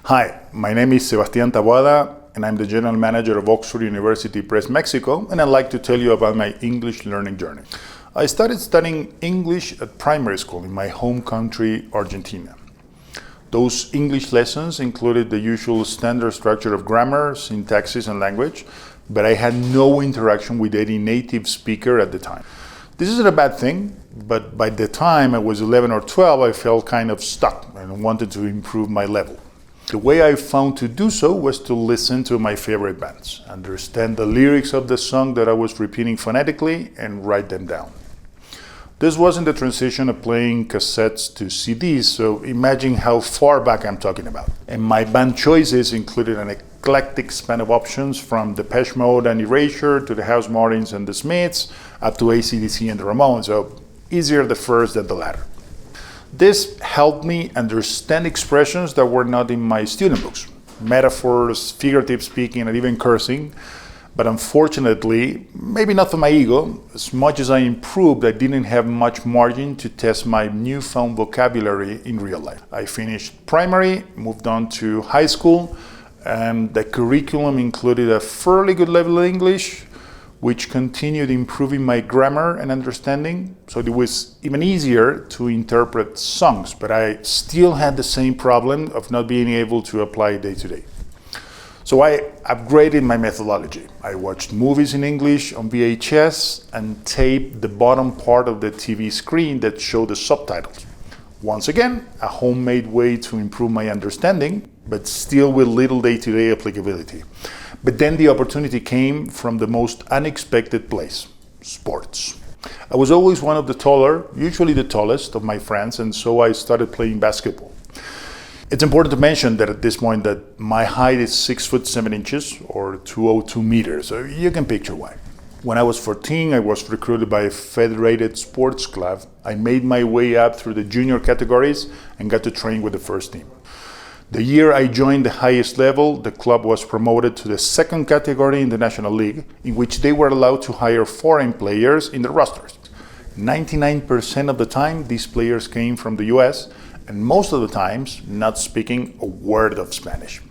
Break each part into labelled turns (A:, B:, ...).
A: Hi, my name is Sebastián Taboada and I'm the General Manager of Oxford University Press Mexico, and I'd like to tell you about my English learning journey. I started studying English at primary school in my home country, Argentina. Those English lessons included the usual standard structure of grammar, syntaxis, and language, but I had no interaction with any native speaker at the time. This isn't a bad thing, but by the time I was 11 or 12, I felt kind of stuck and wanted to improve my level. The way I found to do so was to listen to my favorite bands, understand the lyrics of the song that I was repeating phonetically, and write them down. This wasn't the transition of playing cassettes to CDs, so imagine how far back I'm talking about. And my band choices included an eclectic span of options from Depeche Mode and Erasure to the House Martins and the Smiths, up to AC/DC and the Ramones, so easier the first than the latter. This helped me understand expressions that were not in my student books, metaphors, figurative speaking, and even cursing. But unfortunately, maybe not for my ego, as much as I improved, I didn't have much margin to test my newfound vocabulary in real life. I finished primary, moved on to high school, and the curriculum included a fairly good level of English, which continued improving my grammar and understanding, so it was even easier to interpret songs, but I still had the same problem of not being able to apply day to day. So I upgraded my methodology. I watched movies in English on VHS and taped the bottom part of the TV screen that showed the subtitles. Once again, a homemade way to improve my understanding, but still with little day-to-day applicability. But then the opportunity came from the most unexpected place: sports. I was always one of the taller, usually the tallest, of my friends, and so I started playing basketball. It's important to mention that at this point that my height is 6'7" or 202 meters, so you can picture why. When I was 14, I was recruited by a federated sports club. I made my way up through the junior categories and got to train with the first team. The year I joined the highest level, the club was promoted to the second category in the National League, in which they were allowed to hire foreign players in the rosters. 99% of the time, these players came from the US, and most of the times, not speaking a word of Spanish.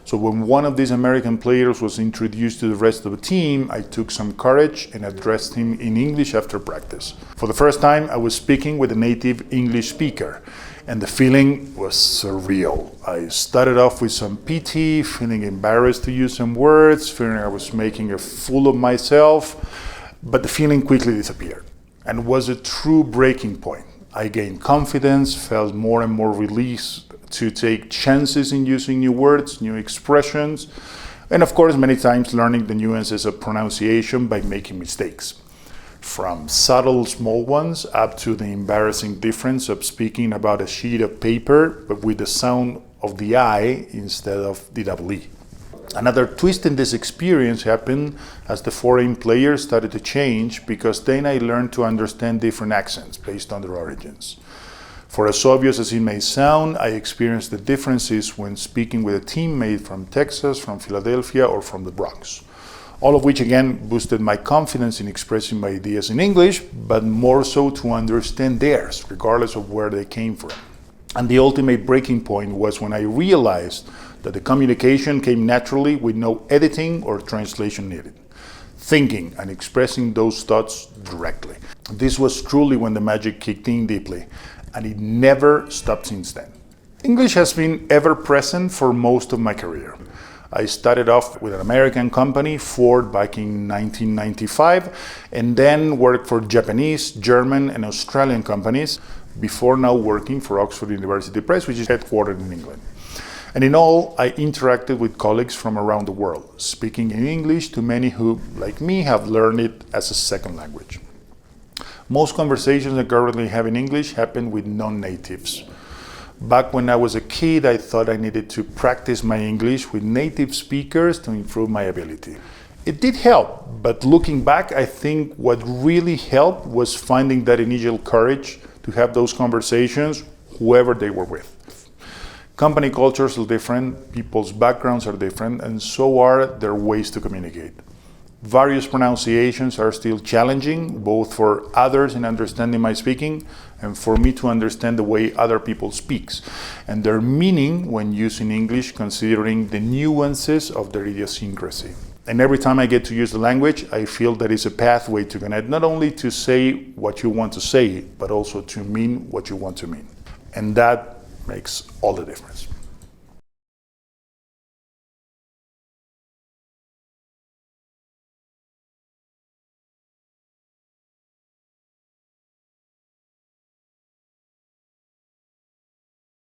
A: So when one of these American players was introduced to the rest of the team, I took some courage and addressed him in English after practice. For the first time, I was speaking with a native English speaker, and the feeling was surreal. I started off with some pity, feeling embarrassed to use some words, feeling I was making a fool of myself, but the feeling quickly disappeared, and it was a true breaking point. I gained confidence, felt more and more released to take chances in using new words, new expressions, and of course many times learning the nuances of pronunciation by making mistakes. From subtle small ones up to the embarrassing difference of speaking about a sheet of paper but with the sound of the I instead of the double E. Another twist in this experience happened as the foreign players started to change, because then I learned to understand different accents based on their origins. For as obvious as it may sound, I experienced the differences when speaking with a teammate from Texas, from Philadelphia, or from the Bronx. All of which again boosted my confidence in expressing my ideas in English, but more so to understand theirs, regardless of where they came from. And the ultimate breaking point was when I realized that the communication came naturally with no editing or translation needed. Thinking and expressing those thoughts directly. This was truly when the magic kicked in deeply, and it never stopped since then. English has been ever present for most of my career. I started off with an American company, Ford, back in 1995, and then worked for Japanese, German, and Australian companies before now working for Oxford University Press, which is headquartered in England. And in all, I interacted with colleagues from around the world, speaking in English to many who, like me, have learned it as a second language. Most conversations I currently have in English happen with non-natives. Back when I was a kid, I thought I needed to practice my English with native speakers to improve my ability. It did help, but looking back, I think what really helped was finding that initial courage to have those conversations, whoever they were with. Company cultures are different, people's backgrounds are different, and so are their ways to communicate. Various pronunciations are still challenging, both for others in understanding my speaking and for me to understand the way other people speak and their meaning when using English, considering the nuances of their idiosyncrasy. And every time I get to use the language, I feel that it's a pathway to connect, not only to say what you want to say, but also to mean what you want to mean. And that makes all the difference.